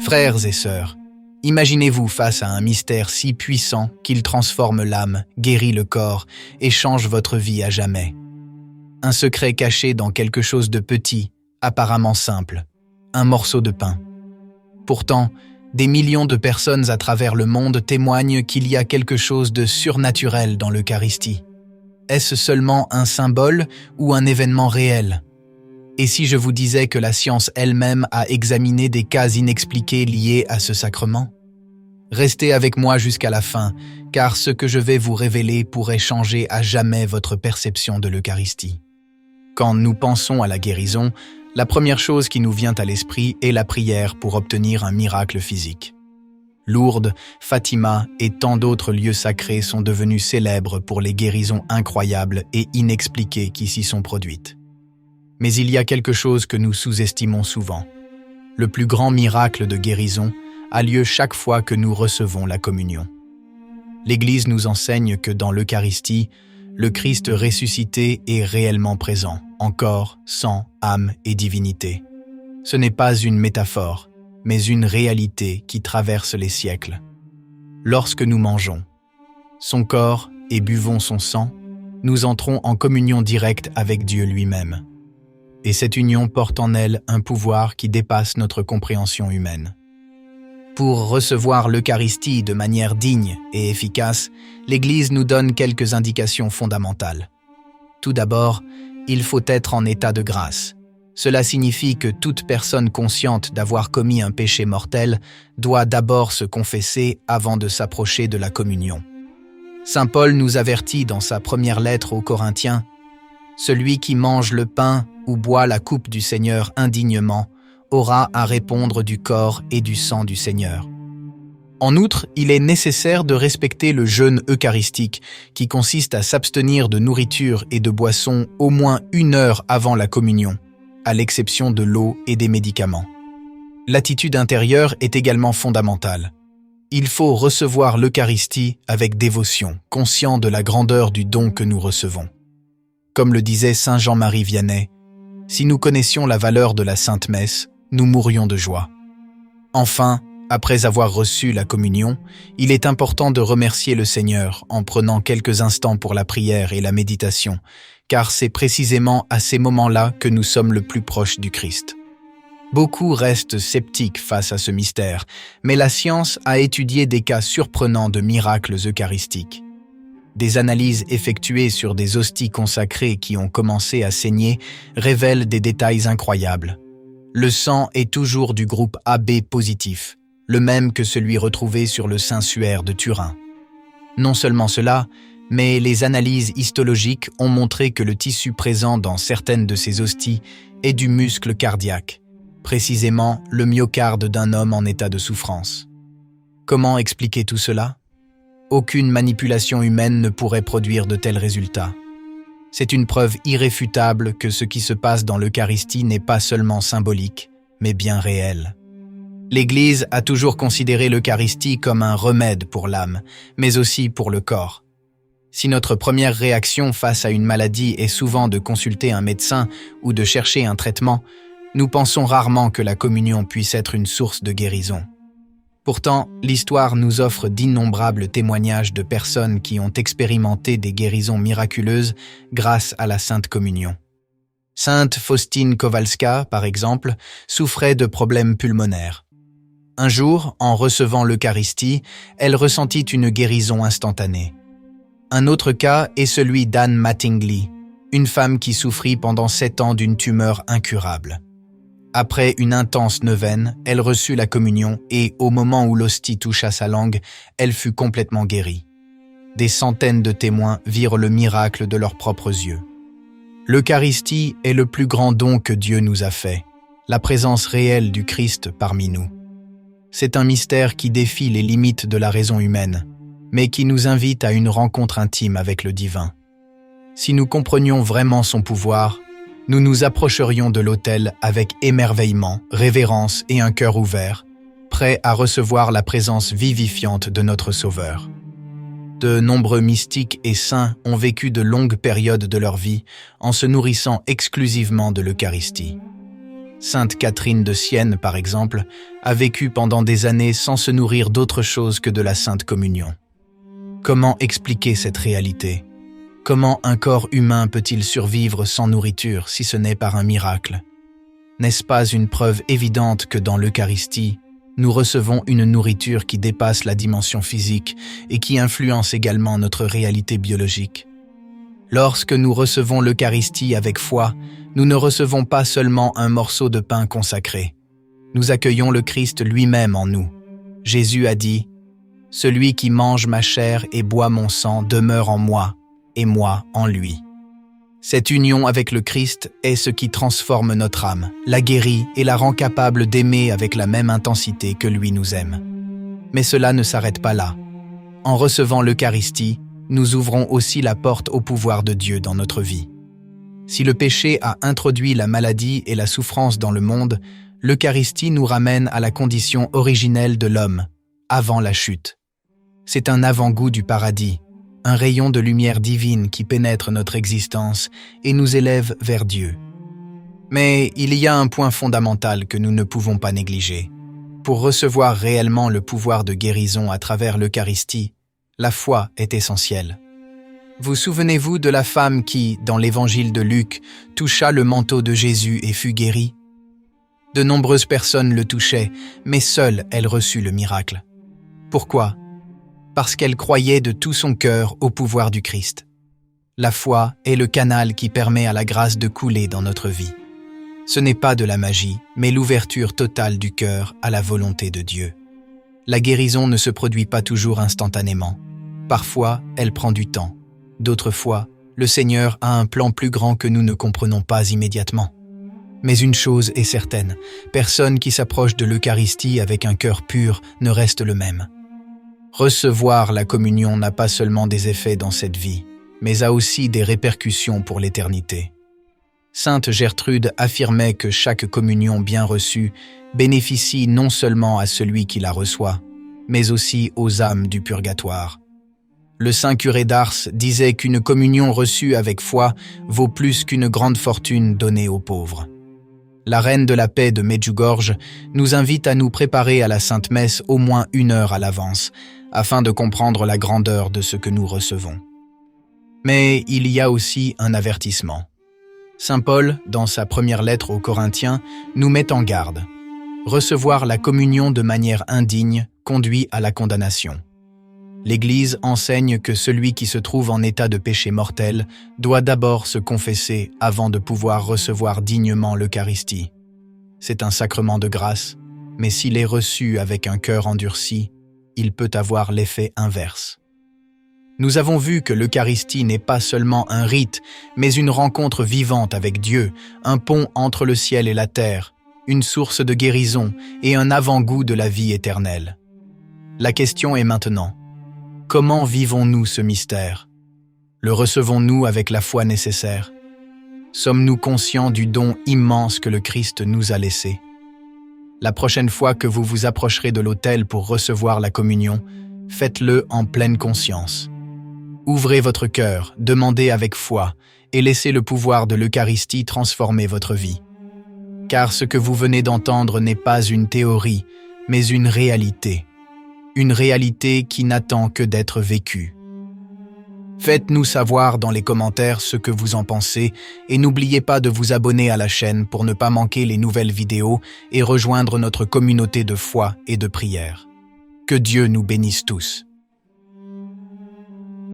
Frères et sœurs, imaginez-vous face à un mystère si puissant qu'il transforme l'âme, guérit le corps et change votre vie à jamais. Un secret caché dans quelque chose de petit, apparemment simple, un morceau de pain. Pourtant, des millions de personnes à travers le monde témoignent qu'il y a quelque chose de surnaturel dans l'Eucharistie. Est-ce seulement un symbole ou un événement réel? Et si je vous disais que la science elle-même a examiné des cas inexpliqués liés à ce sacrement? Restez avec moi jusqu'à la fin, car ce que je vais vous révéler pourrait changer à jamais votre perception de l'Eucharistie. Quand nous pensons à la guérison, la première chose qui nous vient à l'esprit est la prière pour obtenir un miracle physique. Lourdes, Fatima et tant d'autres lieux sacrés sont devenus célèbres pour les guérisons incroyables et inexpliquées qui s'y sont produites. Mais il y a quelque chose que nous sous-estimons souvent. Le plus grand miracle de guérison a lieu chaque fois que nous recevons la communion. L'Église nous enseigne que dans l'Eucharistie, le Christ ressuscité est réellement présent, en corps, sang, âme et divinité. Ce n'est pas une métaphore, mais une réalité qui traverse les siècles. Lorsque nous mangeons son corps et buvons son sang, nous entrons en communion directe avec Dieu lui-même. Et cette union porte en elle un pouvoir qui dépasse notre compréhension humaine. Pour recevoir l'Eucharistie de manière digne et efficace, l'Église nous donne quelques indications fondamentales. Tout d'abord, il faut être en état de grâce. Cela signifie que toute personne consciente d'avoir commis un péché mortel doit d'abord se confesser avant de s'approcher de la communion. Saint Paul nous avertit dans sa première lettre aux Corinthiens « Celui qui mange le pain ou boit la coupe du Seigneur indignement aura à répondre du corps et du sang du Seigneur. » En outre, il est nécessaire de respecter le jeûne eucharistique qui consiste à s'abstenir de nourriture et de boissons au moins 1 heure avant la communion, à l'exception de l'eau et des médicaments. L'attitude intérieure est également fondamentale. Il faut recevoir l'Eucharistie avec dévotion, conscient de la grandeur du don que nous recevons. Comme le disait saint Jean-Marie Vianney, « Si nous connaissions la valeur de la Sainte Messe, nous mourrions de joie. » Enfin, après avoir reçu la communion, il est important de remercier le Seigneur en prenant quelques instants pour la prière et la méditation, car c'est précisément à ces moments-là que nous sommes le plus proches du Christ. Beaucoup restent sceptiques face à ce mystère, mais la science a étudié des cas surprenants de miracles eucharistiques. Des analyses effectuées sur des hosties consacrées qui ont commencé à saigner révèlent des détails incroyables. Le sang est toujours du groupe AB positif, le même que celui retrouvé sur le Saint-Suaire de Turin. Non seulement cela, mais les analyses histologiques ont montré que le tissu présent dans certaines de ces hosties est du muscle cardiaque, précisément le myocarde d'un homme en état de souffrance. Comment expliquer tout cela? Aucune manipulation humaine ne pourrait produire de tels résultats. C'est une preuve irréfutable que ce qui se passe dans l'Eucharistie n'est pas seulement symbolique, mais bien réel. L'Église a toujours considéré l'Eucharistie comme un remède pour l'âme, mais aussi pour le corps. Si notre première réaction face à une maladie est souvent de consulter un médecin ou de chercher un traitement, nous pensons rarement que la communion puisse être une source de guérison. Pourtant, l'histoire nous offre d'innombrables témoignages de personnes qui ont expérimenté des guérisons miraculeuses grâce à la Sainte Communion. Sainte Faustine Kowalska, par exemple, souffrait de problèmes pulmonaires. Un jour, en recevant l'Eucharistie, elle ressentit une guérison instantanée. Un autre cas est celui d'Anne Mattingly, une femme qui souffrit pendant 7 ans d'une tumeur incurable. Après une intense neuvaine, elle reçut la communion et, au moment où l'hostie toucha sa langue, elle fut complètement guérie. Des centaines de témoins virent le miracle de leurs propres yeux. L'Eucharistie est le plus grand don que Dieu nous a fait, la présence réelle du Christ parmi nous. C'est un mystère qui défie les limites de la raison humaine, mais qui nous invite à une rencontre intime avec le divin. Si nous comprenions vraiment son pouvoir, nous nous approcherions de l'autel avec émerveillement, révérence et un cœur ouvert, prêts à recevoir la présence vivifiante de notre Sauveur. De nombreux mystiques et saints ont vécu de longues périodes de leur vie en se nourrissant exclusivement de l'Eucharistie. Sainte Catherine de Sienne, par exemple, a vécu pendant des années sans se nourrir d'autre chose que de la Sainte Communion. Comment expliquer cette réalité? Comment un corps humain peut-il survivre sans nourriture si ce n'est par un miracle? N'est-ce pas une preuve évidente que dans l'Eucharistie, nous recevons une nourriture qui dépasse la dimension physique et qui influence également notre réalité biologique? Lorsque nous recevons l'Eucharistie avec foi, nous ne recevons pas seulement un morceau de pain consacré. Nous accueillons le Christ lui-même en nous. Jésus a dit « Celui qui mange ma chair et boit mon sang demeure en moi, et moi en lui. » Cette union avec le Christ est ce qui transforme notre âme, la guérit et la rend capable d'aimer avec la même intensité que lui nous aime. Mais cela ne s'arrête pas là. En recevant l'Eucharistie, nous ouvrons aussi la porte au pouvoir de Dieu dans notre vie. Si le péché a introduit la maladie et la souffrance dans le monde, l'Eucharistie nous ramène à la condition originelle de l'homme, avant la chute. C'est un avant-goût du paradis, un rayon de lumière divine qui pénètre notre existence et nous élève vers Dieu. Mais il y a un point fondamental que nous ne pouvons pas négliger. Pour recevoir réellement le pouvoir de guérison à travers l'Eucharistie, la foi est essentielle. Vous souvenez-vous de la femme qui, dans l'évangile de Luc, toucha le manteau de Jésus et fut guérie? De nombreuses personnes le touchaient, mais seule elle reçut le miracle. Pourquoi? Parce qu'elle croyait de tout son cœur au pouvoir du Christ. La foi est le canal qui permet à la grâce de couler dans notre vie. Ce n'est pas de la magie, mais l'ouverture totale du cœur à la volonté de Dieu. La guérison ne se produit pas toujours instantanément. Parfois, elle prend du temps. D'autres fois, le Seigneur a un plan plus grand que nous ne comprenons pas immédiatement. Mais une chose est certaine, personne qui s'approche de l'Eucharistie avec un cœur pur ne reste le même. Recevoir la communion n'a pas seulement des effets dans cette vie, mais a aussi des répercussions pour l'éternité. Sainte Gertrude affirmait que chaque communion bien reçue bénéficie non seulement à celui qui la reçoit, mais aussi aux âmes du purgatoire. Le saint curé d'Ars disait qu'une communion reçue avec foi vaut plus qu'une grande fortune donnée aux pauvres. La reine de la paix de Medjugorje nous invite à nous préparer à la Sainte Messe au moins 1 heure à l'avance, afin de comprendre la grandeur de ce que nous recevons. Mais il y a aussi un avertissement. Saint Paul, dans sa première lettre aux Corinthiens, nous met en garde. Recevoir la communion de manière indigne conduit à la condamnation. L'Église enseigne que celui qui se trouve en état de péché mortel doit d'abord se confesser avant de pouvoir recevoir dignement l'Eucharistie. C'est un sacrement de grâce, mais s'il est reçu avec un cœur endurci, il peut avoir l'effet inverse. Nous avons vu que l'Eucharistie n'est pas seulement un rite, mais une rencontre vivante avec Dieu, un pont entre le ciel et la terre, une source de guérison et un avant-goût de la vie éternelle. La question est maintenant: comment vivons-nous ce mystère? Le recevons-nous avec la foi nécessaire? Sommes-nous conscients du don immense que le Christ nous a laissé? La prochaine fois que vous vous approcherez de l'autel pour recevoir la communion, faites-le en pleine conscience. Ouvrez votre cœur, demandez avec foi et laissez le pouvoir de l'Eucharistie transformer votre vie. Car ce que vous venez d'entendre n'est pas une théorie, mais une réalité. Une réalité qui n'attend que d'être vécue. Faites-nous savoir dans les commentaires ce que vous en pensez et n'oubliez pas de vous abonner à la chaîne pour ne pas manquer les nouvelles vidéos et rejoindre notre communauté de foi et de prière. Que Dieu nous bénisse tous.